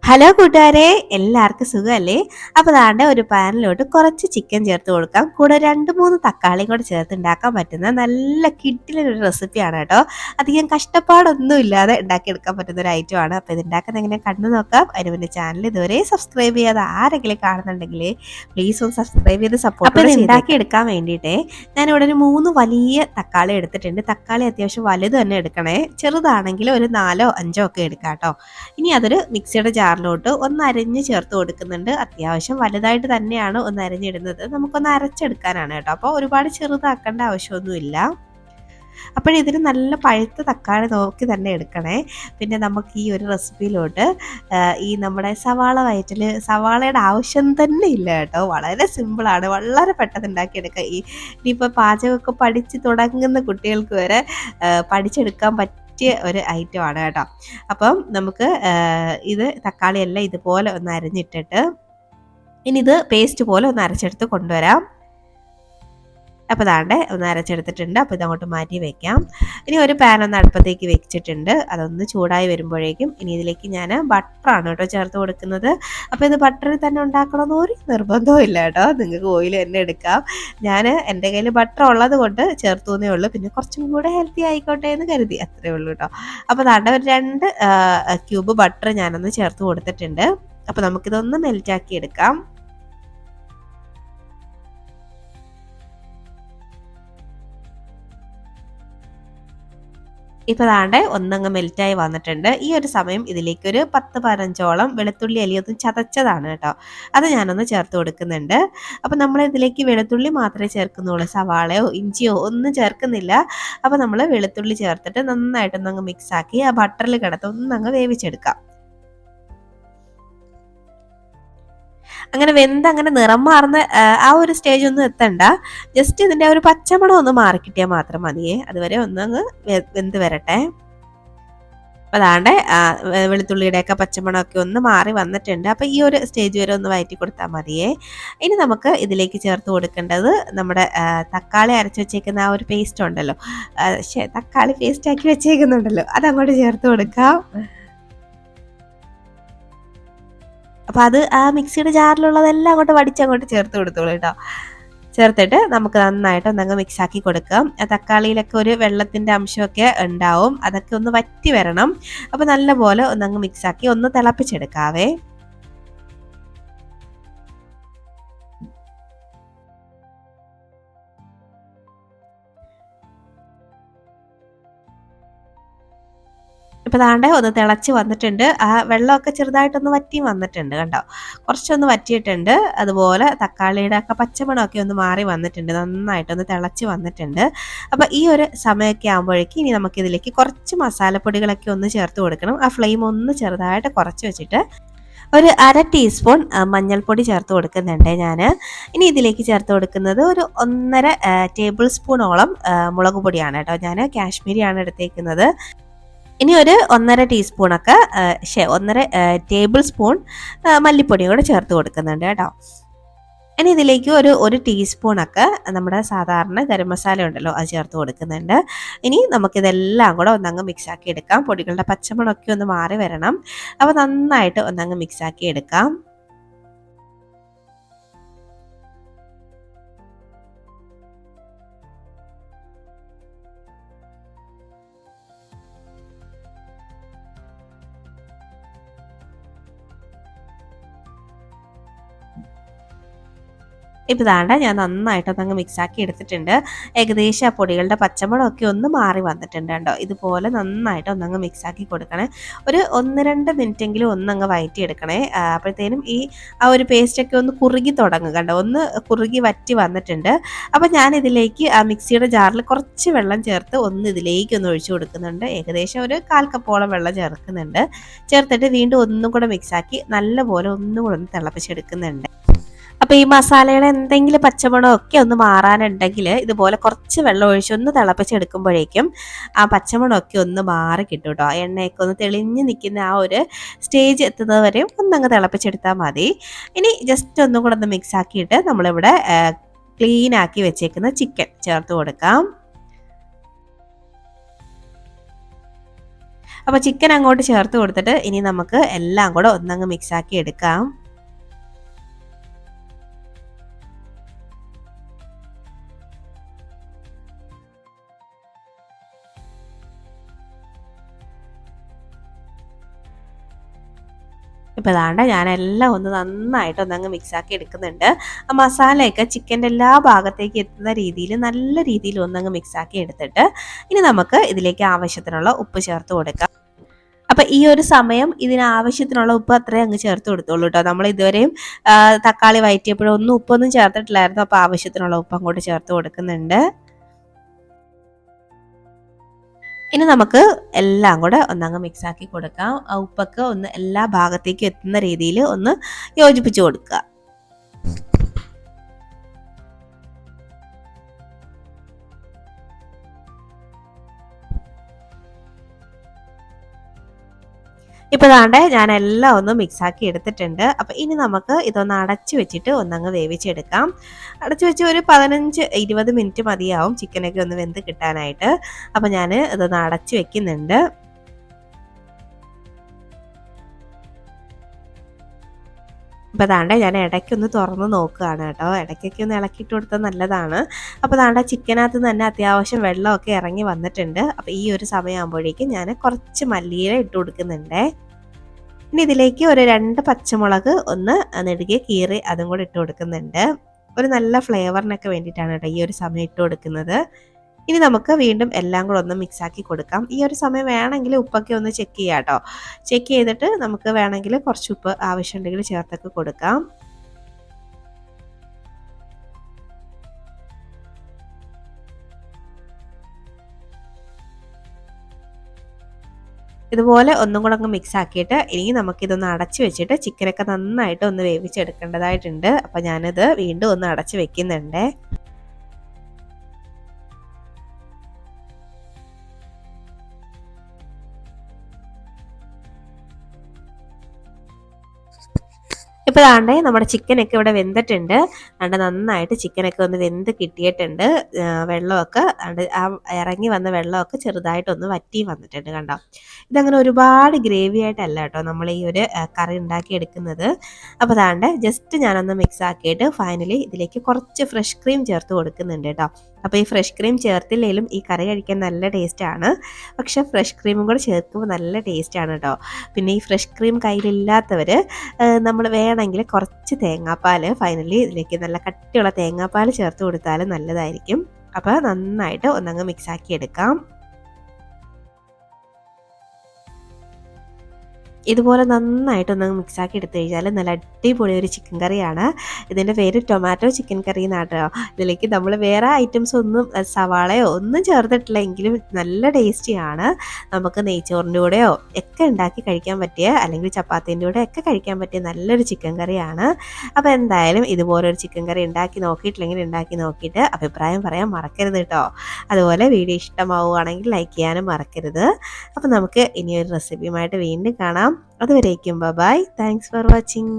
Hello കൂട്ടുകാരെ, എല്ലാവർക്കും സുഖമല്ലേ? അപ്പോൾ ദാണ്ടെ ഒരു പാനിലോട്ട് കുറച്ച് ചിക്കൻ ചേർത്ത് കൊടുക്കാം. കൂടെ 2-3 തക്കാളിയും കൂടെ ചേർത്ത് ഉണ്ടാക്കാൻ പറ്റുന്ന നല്ല കിടിലൊരു റെസിപ്പിയാണ് കേട്ടോ. അധികം കഷ്ടപ്പാടൊന്നും ഇല്ലാതെ ഉണ്ടാക്കിയെടുക്കാൻ പറ്റുന്ന ഒരു ഐറ്റമാണ്. അപ്പോൾ ഇത് ഉണ്ടാക്കുന്നത് എങ്ങനെ കണ്ടു നോക്കാം. അതിന് മുന്നേ ചാനൽ ഇതുവരെ സബ്സ്ക്രൈബ് ചെയ്യാതെ ആരെങ്കിലും കാണുന്നുണ്ടെങ്കിൽ പ്ലീസ് ഒന്ന് സബ്സ്ക്രൈബ് ചെയ്ത് സപ്പോർട്ട്. അപ്പോൾ ഇത് ഉണ്ടാക്കിയെടുക്കാൻ വേണ്ടിയിട്ട് ഞാനിവിടെ ഒരു 3 വലിയ തക്കാളി എടുത്തിട്ടുണ്ട്. തക്കാളി അത്യാവശ്യം വലുത് തന്നെ എടുക്കണേ. ചെറുതാണെങ്കിൽ ഒരു 4-5 ഒക്കെ എടുക്കാം കേട്ടോ. ഇനി അതൊരു മിക്സിയുടെ ജാറിലോട്ട് ഒന്ന് അരിഞ്ഞ് ചേർത്ത് കൊടുക്കുന്നുണ്ട്. അത്യാവശ്യം വലുതായിട്ട് തന്നെയാണ് ഒന്ന് അരിഞ്ഞിടുന്നത്. നമുക്കൊന്ന് അരച്ചെടുക്കാനാണ് കേട്ടോ. അപ്പോൾ ഒരുപാട് ചെറുതാക്കേണ്ട ആവശ്യമൊന്നുമില്ല. അപ്പോഴിതിന് നല്ല പഴുത്ത തക്കാളി നോക്കി തന്നെ എടുക്കണേ. പിന്നെ നമുക്ക് ഈ ഒരു റെസിപ്പിയിലോട്ട് ഈ നമ്മുടെ സവാള വയറ്റിൽ സവാളയുടെ ആവശ്യം തന്നെ ഇല്ല കേട്ടോ. വളരെ സിമ്പിളാണ്, വളരെ പെട്ടെന്ന് ഉണ്ടാക്കിയെടുക്കുക. ഇനിയിപ്പോൾ പാചകമൊക്കെ പഠിച്ച് തുടങ്ങുന്ന കുട്ടികൾക്ക് വരെ പഠിച്ചെടുക്കാൻ പറ്റിയ ഒരു ഐറ്റമാണ് കേട്ടോ. അപ്പം നമുക്ക് ഇത് തക്കാളിയെല്ലാം ഇതുപോലെ ഒന്ന് അരിഞ്ഞിട്ടിട്ട് ഇനി ഇത് പേസ്റ്റ് പോലെ ഒന്ന് അരച്ചെടുത്ത് കൊണ്ടുവരാം. അപ്പോൾ ദാണ്ടെ ഒന്ന് അരച്ചെടുത്തിട്ടുണ്ട്. അപ്പോൾ ഇതങ്ങോട്ട് മാറ്റി വെക്കാം. ഇനി ഒരു പാൻ ഒന്ന് അടുപ്പത്തേക്ക് വെച്ചിട്ടുണ്ട്. അതൊന്ന് ചൂടായി വരുമ്പോഴേക്കും ഇനി ഇതിലേക്ക് ഞാൻ ബട്ടറാണ് കേട്ടോ ചേർത്ത് കൊടുക്കുന്നത്. അപ്പോൾ ഇത് ബട്ടറിൽ തന്നെ ഉണ്ടാക്കണമെന്ന് ഒരു നിർബന്ധവും ഇല്ല കേട്ടോ. നിങ്ങൾക്ക് ഓയിൽ തന്നെ എടുക്കാം. ഞാൻ എൻ്റെ കയ്യിൽ ബട്ടർ ഉള്ളത് കൊണ്ട് ചേർത്തു എന്നേ ഉള്ളൂ. പിന്നെ കുറച്ചും കൂടെ ഹെൽത്തി ആയിക്കോട്ടെ എന്ന് കരുതി, അത്രേ ഉള്ളൂ കേട്ടോ. അപ്പോൾ ദാണ്ടെ ഒരു 2 ക്യൂബ് ബട്ടർ ഞാനൊന്ന് ചേർത്ത് കൊടുത്തിട്ടുണ്ട്. അപ്പോൾ നമുക്കിതൊന്ന് മെൽറ്റാക്കി എടുക്കാം. ഇപ്പോൾ ദാണ്ടെ ഒന്നങ്ങ് മെൽറ്റായി വന്നിട്ടുണ്ട്. ഈ ഒരു സമയം ഇതിലേക്ക് ഒരു 10-15ഓളം വെളുത്തുള്ളി അല്ലിയൊന്ന് ചതച്ചതാണ് കേട്ടോ. അത് ഞാനൊന്ന് ചേർത്ത് കൊടുക്കുന്നുണ്ട്. അപ്പോൾ നമ്മൾ ഇതിലേക്ക് വെളുത്തുള്ളി മാത്രമേ ചേർക്കുന്നുള്ളൂ. സവാളയോ ഇഞ്ചിയോ ഒന്നും ചേർക്കുന്നില്ല. അപ്പോൾ നമ്മൾ വെളുത്തുള്ളി ചേർത്തിട്ട് നന്നായിട്ടൊന്നങ്ങ് മിക്സാക്കി ആ ബട്ടറിൽ കിടത്ത് ഒന്നങ്ങ് വേവിച്ചെടുക്കാം. അങ്ങനെ അങ്ങനെ നിറം മാറുന്ന ആ ഒരു സ്റ്റേജ് ഒന്നും എത്തണ്ട. ജസ്റ്റ് ഇതിൻ്റെ ഒരു പച്ചമണം ഒന്ന് മാറിക്കിട്ടിയാൽ മാത്രം മതിയേ. അതുവരെ ഒന്നങ്ങ് വെന്ത് വരട്ടെ. അപ്പോൾ അതാണ്ട് വെളുത്തുള്ളിയുടെയൊക്കെ പച്ചമണമൊക്കെ ഒന്ന് മാറി വന്നിട്ടുണ്ട്. അപ്പോൾ ഈ ഒരു സ്റ്റേജ് വരെ ഒന്ന് വഴറ്റി കൊടുത്താൽ മതിയേ. ഇനി നമുക്ക് ഇതിലേക്ക് ചേർത്ത് കൊടുക്കേണ്ടത് നമ്മുടെ തക്കാളി അരച്ച് വെച്ചേക്കുന്ന ആ ഒരു പേസ്റ്റ് ഉണ്ടല്ലോ, തക്കാളി പേസ്റ്റ് ആക്കി വെച്ചേക്കുന്നുണ്ടല്ലോ, അതങ്ങോട്ട് ചേർത്ത് കൊടുക്കാം. അപ്പോൾ അത് ആ മിക്സിയുടെ ജാറിലുള്ളതെല്ലാം അങ്ങോട്ട് വടിച്ചങ്ങോട്ട് ചേർത്ത് കൊടുത്തോളൂ കേട്ടോ. ചേർത്തിട്ട് നമുക്ക് നന്നായിട്ട് ഒന്നങ്ങ് മിക്സാക്കി കൊടുക്കാം. തക്കാളിയിലൊക്കെ ഒരു വെള്ളത്തിൻ്റെ അംശമൊക്കെ ഉണ്ടാവും, അതൊക്കെ ഒന്ന് വറ്റി വരണം. അപ്പോൾ നല്ലപോലെ ഒന്നങ്ങ് മിക്സാക്കി ഒന്ന് തിളപ്പിച്ചെടുക്കാവേ. ഇപ്പോൾ ദാണ്ടെ ഒന്ന് തിളച്ച് വന്നിട്ടുണ്ട്. ആ വെള്ളമൊക്കെ ചെറുതായിട്ടൊന്ന് വറ്റി വന്നിട്ടുണ്ട് കണ്ടോ, കുറച്ചൊന്ന് വറ്റിയിട്ടുണ്ട്. അതുപോലെ തക്കാളിയുടെ ഒക്കെ പച്ചമണമൊക്കെ ഒന്ന് മാറി വന്നിട്ടുണ്ട്, നന്നായിട്ടൊന്ന് തിളച്ച് വന്നിട്ടുണ്ട്. അപ്പോൾ ഈ ഒരു സമയമൊക്കെ ആകുമ്പോഴേക്കും ഇനി നമുക്കിതിലേക്ക് കുറച്ച് മസാലപ്പൊടികളൊക്കെ ഒന്ന് ചേർത്ത് കൊടുക്കണം. ആ ഫ്ലെയിം ഒന്ന് ചെറുതായിട്ട് കുറച്ച് വെച്ചിട്ട് ഒരു 1/2 ടീസ്പൂൺ മഞ്ഞൾപ്പൊടി ചേർത്ത് കൊടുക്കുന്നുണ്ട് ഞാൻ. ഇനി ഇതിലേക്ക് ചേർത്ത് കൊടുക്കുന്നത് ഒരു 1.5 ടേബിൾ സ്പൂണോളം മുളക് പൊടിയാണ് കേട്ടോ. ഞാൻ കാശ്മീരിയാണ് എടുത്തേക്കുന്നത്. ഇനി ഒരു 1.5 ടീസ്പൂണൊക്കെ 1.5 ടേബിൾ സ്പൂൺ മല്ലിപ്പൊടിയും കൂടെ ചേർത്ത് കൊടുക്കുന്നുണ്ട് കേട്ടോ. ഇനി ഇതിലേക്ക് ഒരു ടീസ്പൂണൊക്കെ നമ്മുടെ സാധാരണ ഗരം മസാല ഉണ്ടല്ലോ, അത് ചേർത്ത് കൊടുക്കുന്നുണ്ട്. ഇനി നമുക്കിതെല്ലാം കൂടെ ഒന്നങ്ങ് മിക്സാക്കി എടുക്കാം. പൊടികളുടെ പച്ചമണമൊക്കെ ഒന്ന് മാറി വരണം. അപ്പോൾ നന്നായിട്ട് ഒന്നങ്ങ് മിക്സാക്കി എടുക്കാം. ഇപ്പോൾ ദാണ്ടെ ഞാൻ നന്നായിട്ടൊന്നങ്ങ് മിക്സാക്കി എടുത്തിട്ടുണ്ട്. ഏകദേശം ആ പൊടികളുടെ പച്ചമണമൊക്കെ ഒന്ന് മാറി വന്നിട്ടുണ്ട് കേട്ടോ. ഇതുപോലെ നന്നായിട്ട് ഒന്നങ്ങ് മിക്സാക്കി കൊടുക്കണേ. ഒരു 1-2 മിനിറ്റെങ്കിലും ഒന്നങ്ങ് വഴറ്റി എടുക്കണേ. അപ്പോഴത്തേനും ആ ഒരു പേസ്റ്റൊക്കെ ഒന്ന് കുറുകി തുടങ്ങും കണ്ടോ, ഒന്ന് കുറുകി വറ്റി വന്നിട്ടുണ്ട്. അപ്പോൾ ഞാനിതിലേക്ക് ആ മിക്സിയുടെ ജാറിൽ കുറച്ച് വെള്ളം ചേർത്ത് ഒന്ന് ഇതിലേക്ക് ഒന്ന് ഒഴിച്ചു കൊടുക്കുന്നുണ്ട്. ഏകദേശം ഒരു 1/4 കപ്പോളം വെള്ളം ചേർക്കുന്നുണ്ട്. ചേർത്തിട്ട് വീണ്ടും ഒന്നും കൂടെ മിക്സാക്കി നല്ലപോലെ ഒന്നും കൂടെ ഒന്ന് തിളപ്പിച്ചെടുക്കുന്നുണ്ട്. അപ്പോൾ ഈ മസാലയുടെ എന്തെങ്കിലും പച്ചമണമൊക്കെ ഒന്ന് മാറാനുണ്ടെങ്കിൽ ഇതുപോലെ കുറച്ച് വെള്ളം ഒഴിച്ചൊന്ന് തിളപ്പിച്ചെടുക്കുമ്പോഴേക്കും ആ പച്ചമണമൊക്കെ ഒന്ന് മാറി കിട്ടും കേട്ടോ. എണ്ണയൊക്കെ ഒന്ന് തെളിഞ്ഞ് നിൽക്കുന്ന ആ ഒരു സ്റ്റേജ് എത്തുന്നത് വരെ ഒന്നങ്ങ് തിളപ്പിച്ചെടുത്താൽ മതി. ഇനി ജസ്റ്റ് ഒന്നും കൂടെ ഒന്ന് മിക്സ് ആക്കിയിട്ട് നമ്മളിവിടെ ക്ലീൻ ആക്കി വെച്ചേക്കുന്ന ചിക്കൻ ചേർത്ത് കൊടുക്കാം. അപ്പോൾ ചിക്കൻ അങ്ങോട്ട് ചേർത്ത് കൊടുത്തിട്ട് ഇനി നമുക്ക് എല്ലാം കൂടെ ഒന്നങ്ങ് മിക്സാക്കി എടുക്കാം. ഇപ്പോൾ ഇതാണ്ട് ഞാനെല്ലാം ഒന്ന് നന്നായിട്ട് ഒന്നങ്ങ് മിക്സാക്കി എടുക്കുന്നുണ്ട്. ആ മസാലയൊക്കെ ചിക്കൻ്റെ എല്ലാ ഭാഗത്തേക്ക് എത്തുന്ന രീതിയിൽ നല്ല രീതിയിൽ ഒന്നങ്ങ് മിക്സാക്കി എടുത്തിട്ട് ഇനി നമുക്ക് ഇതിലേക്ക് ആവശ്യത്തിനുള്ള ഉപ്പ് ചേർത്ത് കൊടുക്കാം. അപ്പം ഈ ഒരു സമയം ഇതിനാവശ്യത്തിനുള്ള ഉപ്പ് അത്രയും അങ്ങ് ചേർത്ത് കൊടുത്തോളൂ കേട്ടോ. നമ്മൾ ഇതുവരെയും തക്കാളി വഴറ്റിയപ്പോഴും ഉപ്പൊന്നും ചേർത്തിട്ടില്ലായിരുന്നു. അപ്പോൾ ആവശ്യത്തിനുള്ള ഉപ്പ് അങ്ങോട്ട് ചേർത്ത് കൊടുക്കുന്നുണ്ട്. ഇനി നമുക്ക് എല്ലാം കൂടെ ഒന്നങ്ങ് മിക്സാക്കി കൊടുക്കാം. ആ ഉപ്പൊക്കെ ഒന്ന് എല്ലാ ഭാഗത്തേക്കും എത്തുന്ന രീതിയിൽ ഒന്ന് യോജിപ്പിച്ച് കൊടുക്കുക. ഇപ്പോൾ ദാണ്ടെ ഞാൻ എല്ലാം ഒന്ന് മിക്സാക്കി എടുത്തിട്ടുണ്ട്. അപ്പോൾ ഇനി നമുക്ക് ഇതൊന്ന് അടച്ചു വെച്ചിട്ട് ഒന്നങ്ങ് വേവിച്ചെടുക്കാം. അടച്ചു വെച്ച് ഒരു 15-20 മിനിറ്റ് മതിയാവും ചിക്കനൊക്കെ ഒന്ന് വെന്ത് കിട്ടാനായിട്ട്. അപ്പോൾ ഞാൻ ഇതൊന്ന് അടച്ചു വെക്കുന്നുണ്ട്. അപ്പോൾ ദാണ്ടെ ഞാൻ ഇടയ്ക്കൊന്ന് തുറന്ന് നോക്കുകയാണ് കേട്ടോ. ഇടയ്ക്കൊക്കെ ഒന്ന് ഇളക്കിയിട്ട് കൊടുത്താൽ നല്ലതാണ്. അപ്പോൾ ദാണ്ടെ ചിക്കനകത്ത് തന്നെ അത്യാവശ്യം വെള്ളമൊക്കെ ഇറങ്ങി വന്നിട്ടുണ്ട്. അപ്പോൾ ഈ ഒരു സമയമാകുമ്പോഴേക്കും ഞാൻ കുറച്ച് മല്ലിയില ഇട്ട് കൊടുക്കുന്നുണ്ട്. ഇനി ഇതിലേക്ക് ഒരു 2 പച്ചമുളക് ഒന്ന് നെടുകെ കീറി അതും കൂടെ ഇട്ട് കൊടുക്കുന്നുണ്ട്. ഒരു നല്ല ഫ്ലേവറിനൊക്കെ വേണ്ടിയിട്ടാണ് കേട്ടോ ഈ ഒരു സമയം ഇട്ട് കൊടുക്കുന്നത്. ഇനി നമുക്ക് വീണ്ടും എല്ലാം കൂടെ ഒന്ന് മിക്സാക്കി കൊടുക്കാം. ഈ ഒരു സമയം വേണമെങ്കിൽ ഉപ്പൊക്കെ ഒന്ന് ചെക്ക് ചെയ്യാം കേട്ടോ. ചെക്ക് ചെയ്തിട്ട് നമുക്ക് വേണമെങ്കിൽ കുറച്ച് ഉപ്പ് ആവശ്യമുണ്ടെങ്കിൽ ചേർത്തൊക്കെ കൊടുക്കാം. ഇതുപോലെ ഒന്നും കൂടെ അങ്ങ് മിക്സ് ആക്കിയിട്ട് ഇനി നമുക്കിതൊന്ന് അടച്ചു വെച്ചിട്ട് ചിക്കനൊക്കെ നന്നായിട്ട് ഒന്ന് വേവിച്ചെടുക്കേണ്ടതായിട്ടുണ്ട്. അപ്പോൾ ഞാനിത് വീണ്ടും ഒന്ന് അടച്ചു വെക്കുന്നുണ്ട്. ഇപ്പോൾ ദാണ്ടെ നമ്മുടെ ചിക്കനൊക്കെ ഇവിടെ വെന്തിട്ടുണ്ട്. ദാണ്ടെ നന്നായിട്ട് ചിക്കനൊക്കെ ഒന്ന് വെന്ത് കിട്ടിയിട്ടുണ്ട്. വെള്ളമൊക്കെ ആ ഇറങ്ങി വന്ന വെള്ളമൊക്കെ ചെറുതായിട്ടൊന്ന് വറ്റി വന്നിട്ടുണ്ട് കണ്ടോ. ഇതങ്ങനെ ഒരുപാട് ഗ്രേവി ആയിട്ടല്ല കേട്ടോ നമ്മൾ ഈ ഒരു കറി ഉണ്ടാക്കി എടുക്കുന്നത്. അപ്പോൾ ദാണ്ടെ ജസ്റ്റ് ഞാനൊന്ന് മിക്സ് ആക്കിയിട്ട് ഫൈനലി ഇതിലേക്ക് കുറച്ച് ഫ്രഷ് ക്രീം ചേർത്ത് കൊടുക്കുന്നുണ്ട് കേട്ടോ. അപ്പോൾ ഈ ഫ്രഷ് ക്രീം ചേർത്തില്ലെങ്കിലും ഈ കറി കഴിക്കാൻ നല്ല ടേസ്റ്റാണ്. പക്ഷേ ഫ്രഷ് ക്രീമും കൂടെ ചേർക്കുമ്പോൾ നല്ല ടേസ്റ്റാണ് കേട്ടോ. പിന്നെ ഈ ഫ്രഷ് ക്രീം കയ്യിലില്ലാത്തവർ നമ്മൾ വേണമെങ്കിൽ കുറച്ച് തേങ്ങാപ്പാൽ ഫൈനലി ഇതിലേക്ക് നല്ല കട്ടിയുള്ള തേങ്ങാപ്പാൽ ചേർത്ത് കൊടുത്താൽ നല്ലതായിരിക്കും. അപ്പോൾ നന്നായിട്ട് ഒന്നങ്ങ് മിക്സാക്കി എടുക്കാം. ഇതുപോലെ നന്നായിട്ടൊന്ന് മിക്സാക്കി എടുത്തു കഴിഞ്ഞാൽ നല്ല അടിപൊളി ഒരു ചിക്കൻ കറിയാണ്. ഇതിൻ്റെ പേര് ടൊമാറ്റോ ചിക്കൻ കറി എന്നാട്ടോ. ഇതിലേക്ക് നമ്മൾ വേറെ ഐറ്റംസ് ഒന്നും സവാളയോ ഒന്നും ചേർത്തിട്ടില്ല എങ്കിലും നല്ല ടേസ്റ്റിയാണ്. നമുക്ക് നെയ്ച്ചോറിൻ്റെ കൂടെയോ ഒക്കെ ഉണ്ടാക്കി കഴിക്കാൻ പറ്റിയ അല്ലെങ്കിൽ ചപ്പാത്തിൻ്റെ കൂടെ ഒക്കെ കഴിക്കാൻ പറ്റിയ നല്ലൊരു ചിക്കൻ കറിയാണ്. അപ്പോൾ എന്തായാലും ഇതുപോലൊരു ചിക്കൻ കറി ഉണ്ടാക്കി നോക്കിയിട്ടില്ലെങ്കിൽ ഉണ്ടാക്കി നോക്കിയിട്ട് അഭിപ്രായം പറയാൻ മറക്കരുത് കേട്ടോ. അതുപോലെ വീഡിയോ ഇഷ്ടമാവുകയാണെങ്കിൽ ലൈക്ക് ചെയ്യാനും മറക്കരുത്. അപ്പോൾ നമുക്ക് ഇനിയൊരു റെസിപ്പിയുമായിട്ട് വീണ്ടും കാണാം. അതുവരേക്കും ബൈ. Thanks for watching.